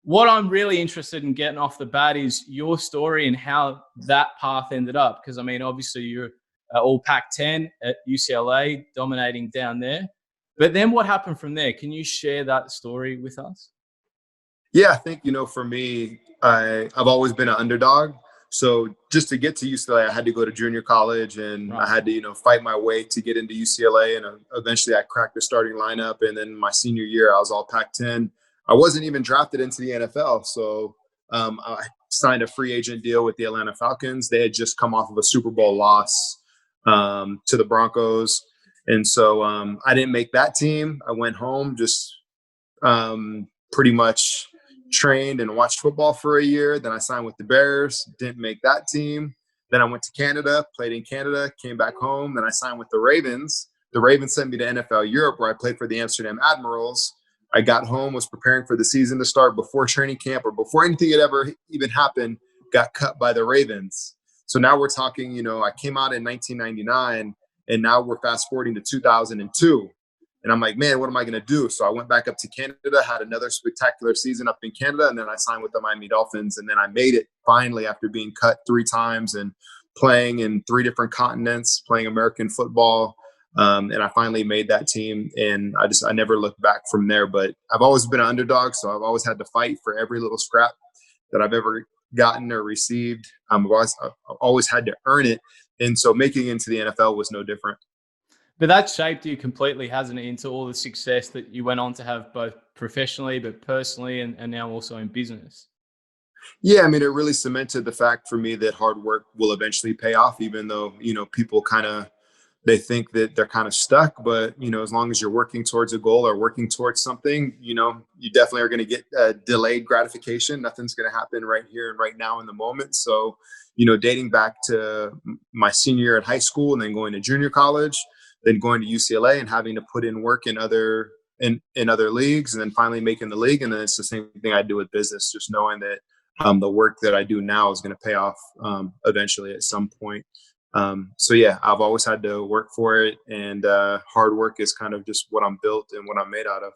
what I'm really interested in getting off the bat is your story and how that path ended up. Because I mean, obviously you're all Pac-10 at UCLA, dominating down there. But then what happened from there? Can you share that story with us? Yeah, I think, for me, I've always been an underdog. So just to get to UCLA, I had to go to junior college and I Right. had to, fight my way to get into UCLA. And eventually I cracked the starting lineup. And then my senior year, I was all Pac-10. I wasn't even drafted into the NFL. So I signed a free agent deal with the Atlanta Falcons. They had just come off of a Super Bowl loss to the Broncos. And so I didn't make that team. I went home, just pretty much trained and watched football for a year. Then I signed with the Bears, didn't make that team. Then I went to Canada, played in Canada, came back home. Then I signed with the Ravens. The Ravens sent me to NFL Europe, where I played for the Amsterdam Admirals. I got home, was preparing for the season to start before training camp or before anything had ever even happened, got cut by the Ravens. So now we're talking, I came out in 1999, and now we're fast forwarding to 2002. And I'm like, man, what am I going to do? So I went back up to Canada, had another spectacular season up in Canada, and then I signed with the Miami Dolphins. And then I made it finally after being cut 3 times and playing in 3 different continents, playing American football. And I finally made that team, and I never looked back from there. But I've always been an underdog, so I've always had to fight for every little scrap that I've ever gotten or received. I've always had to earn it. And so making it into the NFL was no different. But that shaped you completely, hasn't it, into all the success that you went on to have both professionally, but personally, and now also in business. Yeah, I mean, it really cemented the fact for me that hard work will eventually pay off, even though, people they think that they're kind of stuck. But, as long as you're working towards a goal or working towards something, you definitely are going to get delayed gratification. Nothing's going to happen right here and right now in the moment. So, dating back to my senior year at high school and then going to junior college, then going to UCLA and having to put in work in other leagues, and then finally making the league. And then it's the same thing I do with business, just knowing that the work that I do now is going to pay off eventually at some point. So yeah, I've always had to work for it, and hard work is kind of just what I'm built and what I'm made out of.